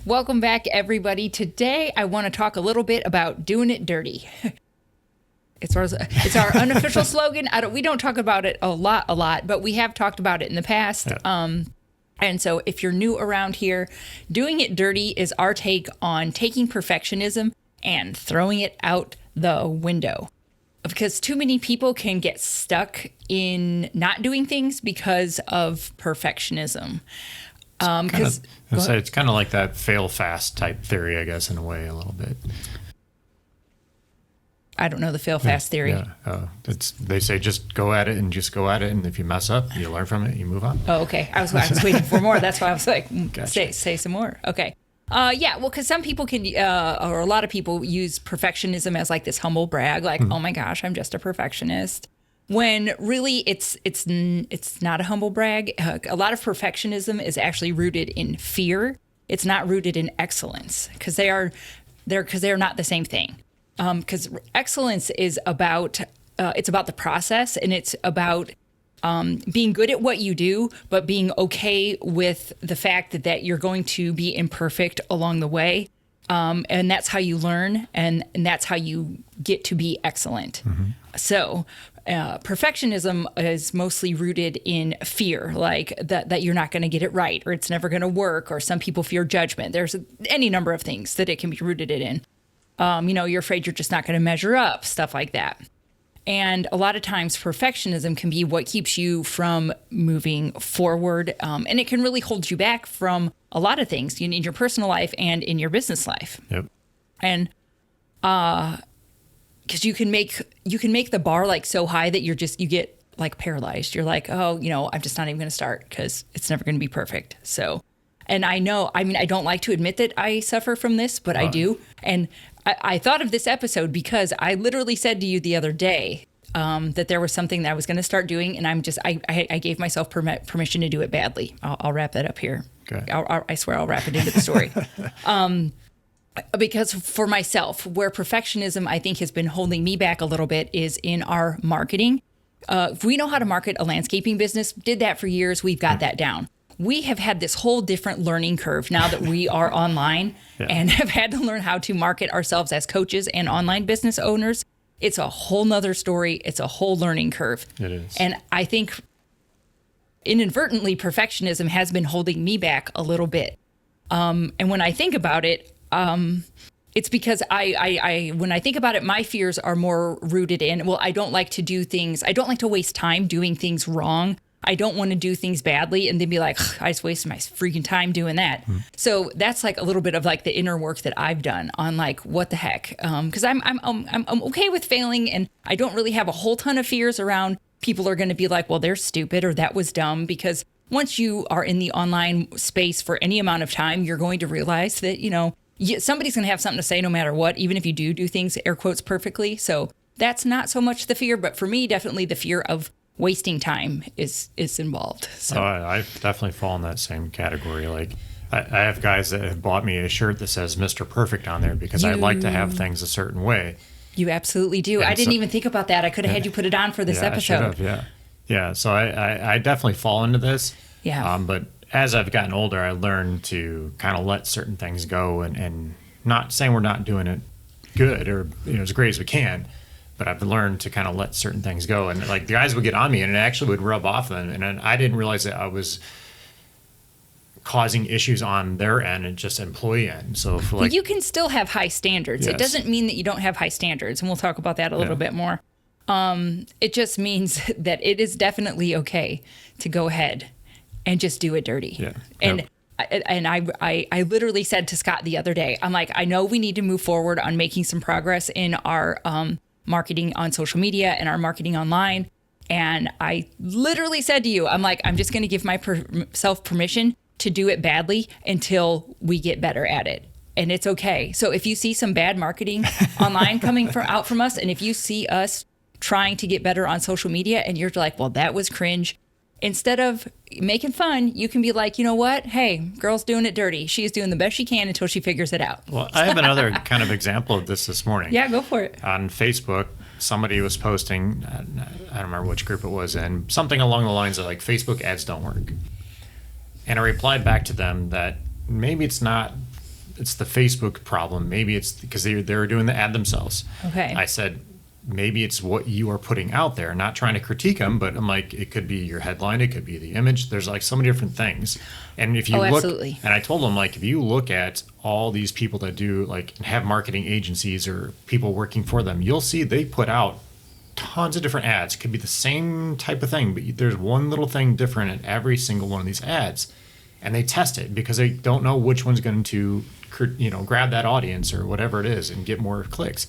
Welcome back, everybody. Today, I want to talk a little bit about doing it dirty. It's our unofficial slogan. We don't talk about it a lot, but we have talked about it in the past. Yeah. And so if you're new around here, doing it dirty is our take on taking perfectionism and throwing it out the window. Because too many people can get stuck in not doing things because of perfectionism. It's kind of like that fail fast type theory, I guess, in a way, a little bit. I don't know the fail fast theory. Yeah, they say just go at it, and if you mess up, you learn from it, you move on. Oh, okay. I was waiting for more. That's why I was like, Gotcha. say some more. Okay. Because some people can, or a lot of people use perfectionism as like this humble brag, like, oh my gosh, I'm just a perfectionist. When really it's not a humble brag. A lot of perfectionism is actually rooted in fear. It's not rooted in excellence because they are not the same thing. Because excellence is about it's about the process, and it's about being good at what you do, but being okay with the fact that you're going to be imperfect along the way. And that's how you learn, and that's how you get to be excellent. Mm-hmm. So perfectionism is mostly rooted in fear, like that you're not going to get it right, or it's never going to work, or some people fear judgment. There's any number of things that it can be rooted in. You're afraid you're just not going to measure up, stuff like that. And a lot of times perfectionism can be what keeps you from moving forward. And it can really hold you back from a lot of things in your personal life and in your business life. Yep. And because you can make the bar like so high that you get like paralyzed. You're like, oh, I'm just not even going to start because it's never going to be perfect. So, and I don't like to admit that I suffer from this, but I do. And I thought of this episode because I literally said to you the other day that there was something that I was going to start doing, and I gave myself permission to do it badly. I'll wrap that up here. Okay. I swear I'll wrap it into the story. Because for myself, where perfectionism I think has been holding me back a little bit is in our marketing. If we know how to market a landscaping business, did that for years, we've got that down. We have had this whole different learning curve now that we are online and have had to learn how to market ourselves as coaches and online business owners. It's a whole nother story. It's a whole learning curve. It is. And I think inadvertently perfectionism has been holding me back a little bit. And when I think about it, it's because when I think about it, my fears are more rooted in, I don't like to do things. I don't like to waste time doing things wrong. I don't want to do things badly and then be like, I just wasted my freaking time doing that. So that's like a little bit of like the inner work that I've done on like, what the heck? Because I'm okay with failing, and I don't really have a whole ton of fears around people are going to be like, well, they're stupid or that was dumb. Because once you are in the online space for any amount of time, you're going to realize that, somebody's going to have something to say no matter what, even if you do things, air quotes, perfectly. So that's not so much the fear, but for me, definitely the fear of wasting time is involved. So I definitely fall in that same category. Like I have guys that have bought me a shirt that says Mr. Perfect on there because I like to have things a certain way. You absolutely do. And I didn't even think about that. I could have had you put it on for this episode. I should have, yeah. So I definitely fall into this. Yeah. But as I've gotten older, I learned to kind of let certain things go and not saying we're not doing it good or as great as we can. But I've learned to kind of let certain things go. And like the guys would get on me and it actually would rub off them. And then I didn't realize that I was causing issues on their end and just employee end. So for but you can still have high standards. Yes. It doesn't mean that you don't have high standards. And we'll talk about that a little bit more. It just means that it is definitely okay to go ahead and just do it dirty. Yeah. And I literally said to Scott the other day, I'm like, I know we need to move forward on making some progress in our marketing on social media and our marketing online. And I literally said to you, I'm like, I'm just going to give myself permission to do it badly until we get better at it. And it's okay. So if you see some bad marketing online coming out from us, and if you see us trying to get better on social media and you're like, well, that was cringe, instead of making fun, you can be like, you know what? Hey, girl's doing it dirty. She's doing the best she can until she figures it out. Well, I have another kind of example of this morning. Yeah, go for it. On Facebook, somebody was posting, I don't remember which group it was in, something along the lines of like, Facebook ads don't work. And I replied back to them that maybe it's not it's the Facebook problem. Maybe it's because they're doing the ad themselves. Okay. I said, maybe it's what you are putting out there. Not trying to critique them, but I'm like, it could be your headline, it could be the image. There's like so many different things. And if you look, absolutely. and I told them, like, if you look at all these people that do, like, have marketing agencies or people working for them, you'll see they put out tons of different ads. It could be the same type of thing, but there's one little thing different in every single one of these ads. And they test it because they don't know which one's going to, grab that audience or whatever it is and get more clicks.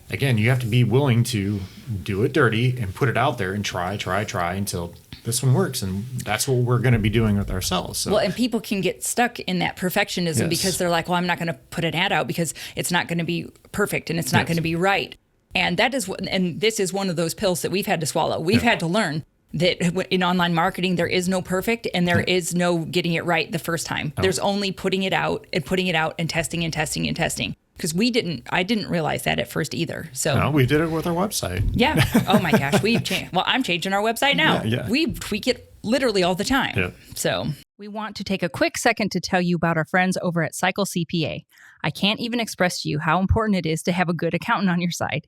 Again, you have to be willing to do it dirty and put it out there and try until this one works. And that's what we're going to be doing with ourselves. So. Well, and people can get stuck in that perfectionism because they're like, well, I'm not going to put an ad out because it's not going to be perfect and it's not going to be right. And this is one of those pills that we've had to swallow. We've had to learn that in online marketing, there is no perfect and there is no getting it right the first time. There's only putting it out and testing and testing and testing. Because I didn't realize that at first either. So no, we did it with our website. Yeah. Oh my gosh, we've changed. Well, I'm changing our website now. Yeah. We tweak it literally all the time. Yeah. So we want to take a quick second to tell you about our friends over at Cycle CPA. I can't even express to you how important it is to have a good accountant on your side.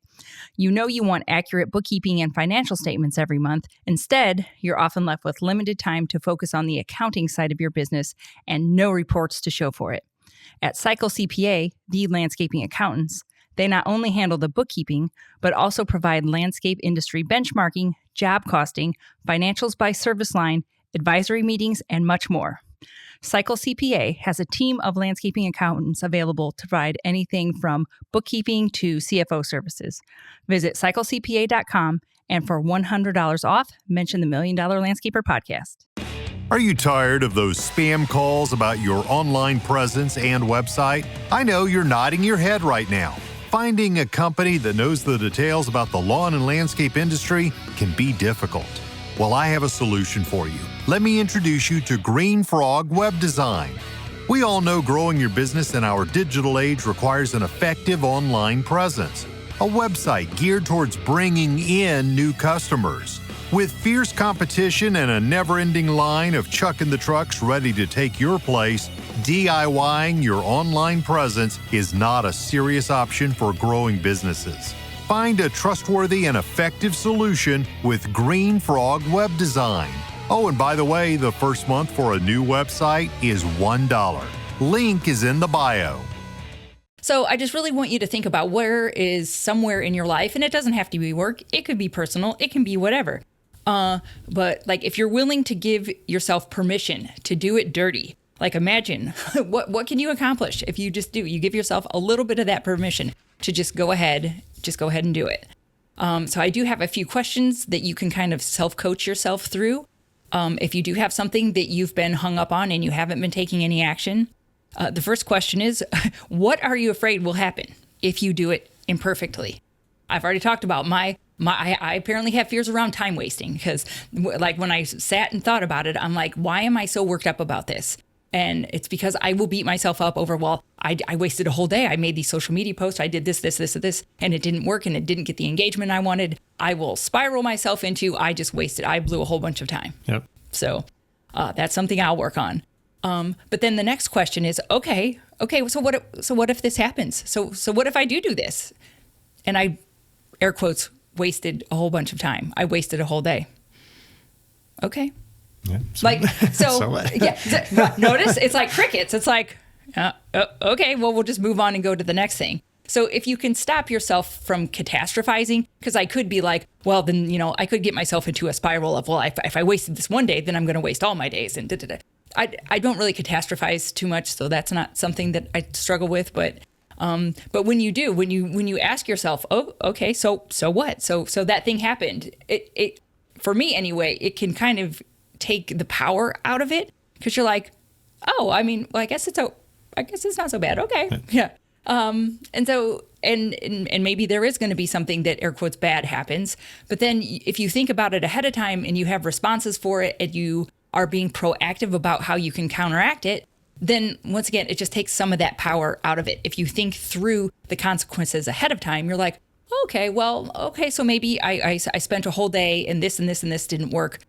You know you want accurate bookkeeping and financial statements every month. Instead, you're often left with limited time to focus on the accounting side of your business and no reports to show for it. At Cycle CPA, the landscaping accountants, they not only handle the bookkeeping, but also provide landscape industry benchmarking, job costing, financials by service line, advisory meetings, and much more. Cycle CPA has a team of landscaping accountants available to provide anything from bookkeeping to CFO services. Visit cyclecpa.com and for $100 off, mention the $1 Million Landscaper podcast. Are you tired of those spam calls about your online presence and website? I know you're nodding your head right now. Finding a company that knows the details about the lawn and landscape industry can be difficult. Well, I have a solution for you. Let me introduce you to Green Frog Web Design. We all know growing your business in our digital age requires an effective online presence, a website geared towards bringing in new customers. With fierce competition and a never-ending line of chuck-in-the-trucks ready to take your place, DIYing your online presence is not a serious option for growing businesses. Find a trustworthy and effective solution with Green Frog Web Design. Oh, and by the way, the first month for a new website is $1. Link is in the bio. So I just really want you to think about where is somewhere in your life, and it doesn't have to be work. It could be personal. It can be whatever. But like if you're willing to give yourself permission to do it dirty, like imagine what can you accomplish if you just you give yourself a little bit of that permission to just go ahead and do it. So I do have a few questions that you can kind of self-coach yourself through. If you do have something that you've been hung up on and you haven't been taking any action, the first question is, what are you afraid will happen if you do it imperfectly? I've already talked about I apparently have fears around time wasting because like when I sat and thought about it, I'm like, why am I so worked up about this? And it's because I will beat myself up over, I wasted a whole day. I made these social media posts. I did this, and it didn't work and it didn't get the engagement I wanted. I will spiral myself into, I blew a whole bunch of time. Yep. So that's something I'll work on. But then the next question is, okay, so what if this happens? So what if I do this? And I, air quotes, wasted a whole bunch of time. I wasted a whole day. Okay. Yeah. Notice it's like crickets. It's like, okay, well, we'll just move on and go to the next thing. So if you can stop yourself from catastrophizing, because I could be like, well, then, I could get myself into a spiral of, well, if I wasted this one day, then I'm going to waste all my days. And I don't really catastrophize too much, so that's not something that I struggle with. But when you do, when you ask yourself, oh, okay, so what? So that thing happened. It for me anyway, it can kind of take the power out of it because you're like, oh, I mean, well, I guess it's not so bad. Okay, yeah. And so and maybe there is going to be something that air quotes bad happens, but then if you think about it ahead of time and you have responses for it and you are being proactive about how you can counteract it, then once again, it just takes some of that power out of it. If you think through the consequences ahead of time, you're like, okay, so maybe I spent a whole day and this and this and this didn't work.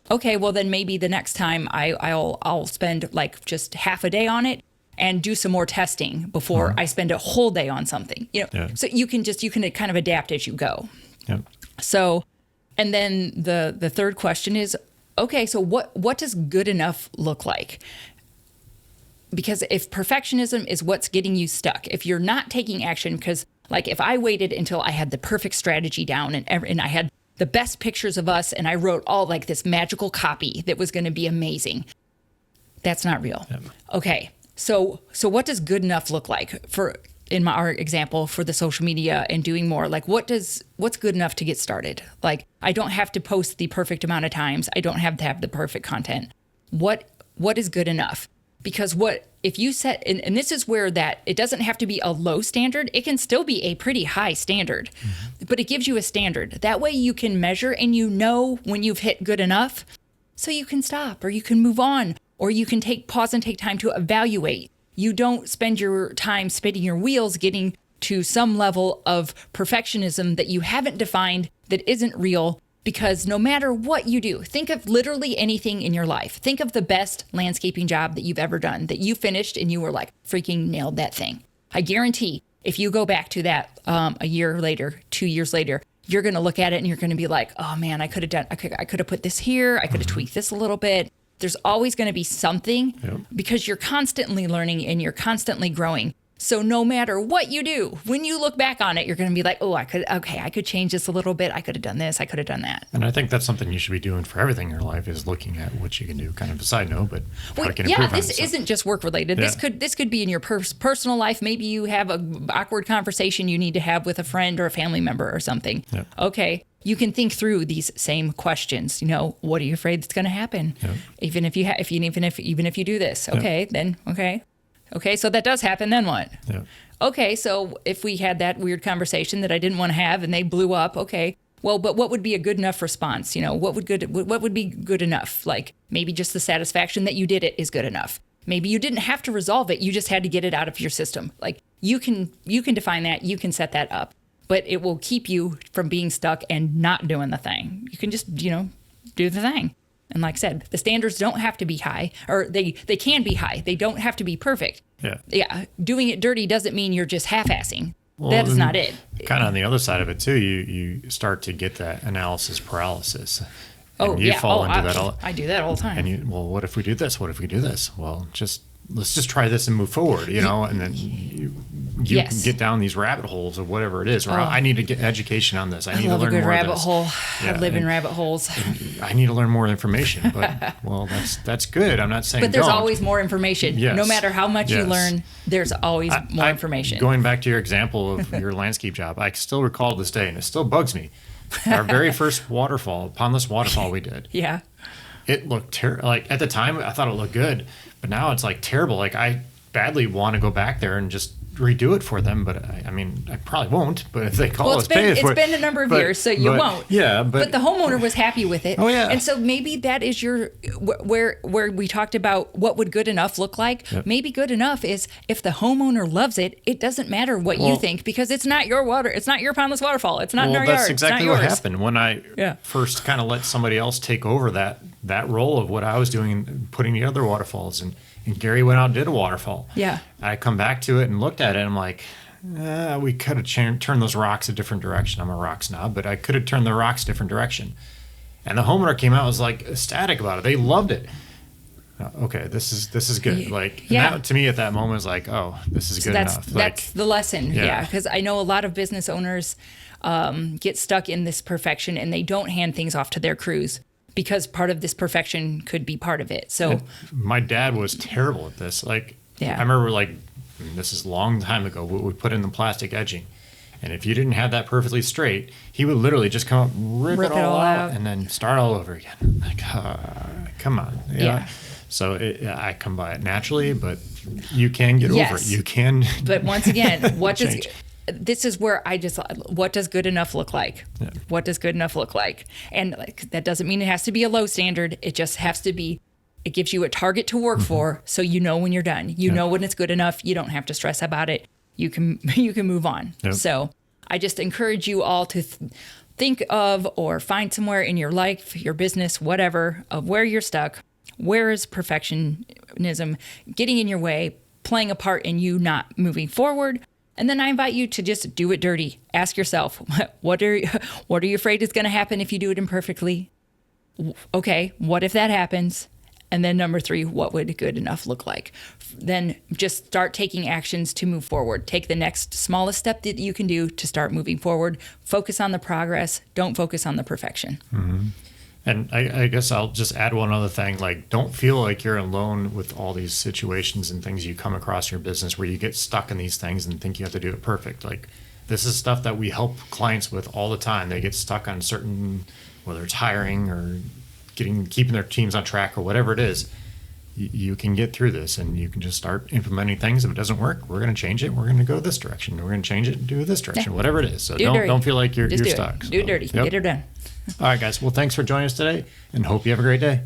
Okay, well then maybe the next time I'll spend like just half a day on it and do some more testing before I spend a whole day on something. So you can kind of adapt as you go. Yep. So, and then the third question is, okay, so what does good enough look like? Because if perfectionism is what's getting you stuck, if you're not taking action, because like if I waited until I had the perfect strategy down and I had the best pictures of us and I wrote all like this magical copy that was going to be amazing, that's not real. Yep. Okay, so what does good enough look like for, in our example, for the social media and doing more? Like what's good enough to get started? Like I don't have to post the perfect amount of times. I don't have to have the perfect content. What is good enough? Because what if you set, and this is where that it doesn't have to be a low standard, it can still be a pretty high standard, but it gives you a standard. That way you can measure and you know when you've hit good enough, so you can stop or you can move on or you can pause and take time to evaluate. You don't spend your time spinning your wheels getting to some level of perfectionism that you haven't defined, that isn't real. Because no matter what you do, think of literally anything in your life. Think of the best landscaping job that you've ever done, that you finished and you were like, freaking nailed that thing. I guarantee if you go back to that a year later, 2 years later, you're going to look at it and you're going to be like, oh man, I could have put this here. I could have tweaked this a little bit. There's always going to be something because you're constantly learning and you're constantly growing. So no matter what you do, when you look back on it, you're going to be like, oh, I could change this a little bit. I could have done this. I could have done that. And I think that's something you should be doing for everything in your life, is looking at what you can do. Kind of a side note, but how you can improve on it. This isn't just work related. Yeah. This could be in your personal life. Maybe you have an awkward conversation you need to have with a friend or a family member or something. Yep. Okay. You can think through these same questions. What are you afraid that's going to happen? Yep. Even if you do this, okay, then okay, so that does happen. Then what? Yeah. Okay, so if we had that weird conversation that I didn't want to have and they blew up, okay, well, but what would be a good enough response? What would be good enough? Like maybe just the satisfaction that you did it is good enough. Maybe you didn't have to resolve it. You just had to get it out of your system. Like you can define that, you can set that up, but it will keep you from being stuck and not doing the thing. You can just, do the thing. And like I said, the standards don't have to be high, or they can be high. They don't have to be perfect. Yeah. Doing it dirty doesn't mean you're just half-assing. That is not it. Kind of on the other side of it too, you start to get that analysis paralysis. And Oh, you yeah. fall into that. I do that all the time. And what if we do this? What if we do this? Well, let's just try this and move forward, and then you Yes. can get down these rabbit holes of whatever it is. Or I need to get education on this. I need to love a learn good more rabbit of this. hole. Yeah, I live in rabbit holes. I need to learn more information. But well, that's good. I'm not saying But there's don't. always more information. Yes. No matter how much you Yes. learn, there's always more information. Going back to your example of your landscape job, I still recall this day, and it still bugs me. Our very first pondless waterfall we did. Yeah. It looked terrible. Like at the time, I thought it looked good, but now it's like terrible. Like I badly want to go back there and just redo it for them, but I probably won't. But if they call us, pay us for it. It's been a number of years, so you won't. Yeah, but the homeowner was happy with it. Oh yeah. And so maybe that is where we talked about what would good enough look like. Yep. Maybe good enough is if the homeowner loves it, it doesn't matter what you think, because it's not your water. It's not your pondless waterfall. It's not in our yard. That's exactly what happened when I first kind of let somebody else take over that role of what I was doing and putting the other waterfalls. And Gary went out and did a waterfall. Yeah. I come back to it and looked at it, and I'm like, we could have turned those rocks a different direction. I'm a rock snob, but I could have turned the rocks a different direction. And the homeowner came out and was like ecstatic about it. They loved it. Okay, this is good. Like, that, to me at that moment was like, oh, this is good enough. That's the lesson. Yeah. Yeah, because I know a lot of business owners get stuck in this perfection and they don't hand things off to their crews, because part of this perfection could be part of it. So my dad was terrible at this. Like, Yeah. I remember, like, this is a long time ago, we put in the plastic edging. And if you didn't have that perfectly straight, he would literally just come up, rip it all out, and then start all over again. Like, come on. Yeah. So I come by it naturally, but you can get over it. You can. But once again, change. This is where what does good enough look like? Yeah. What does good enough look like? And that doesn't mean it has to be a low standard. It just has to be, it gives you a target to work for, so you know when you're done. You know when it's good enough. You don't have to stress about it. You can move on. Yep. So I just encourage you all to think of or find somewhere in your life, your business, whatever, of where you're stuck. Where is perfectionism getting in your way? playing a part in you not moving forward. And then I invite you to just do it dirty. Ask yourself, what are you afraid is going to happen if you do it imperfectly? Okay, what if that happens? And then number 3, what would good enough look like? Then just start taking actions to move forward. Take the next smallest step that you can do to start moving forward. Focus on the progress. Don't focus on the perfection. Mm-hmm. And I guess I'll just add one other thing. Like, don't feel like you're alone with all these situations and things you come across in your business where you get stuck in these things and think you have to do it perfect. Like, this is stuff that we help clients with all the time. They get stuck on certain, whether it's hiring or keeping their teams on track or whatever it is. You can get through this, and you can just start implementing things. If it doesn't work, we're going to change it. We're going to go this direction. We're going to change it and do this direction, whatever it is. So don't feel like you're stuck. Do it dirty. Yep. Get it done. All right, guys. Well, thanks for joining us today, and hope you have a great day.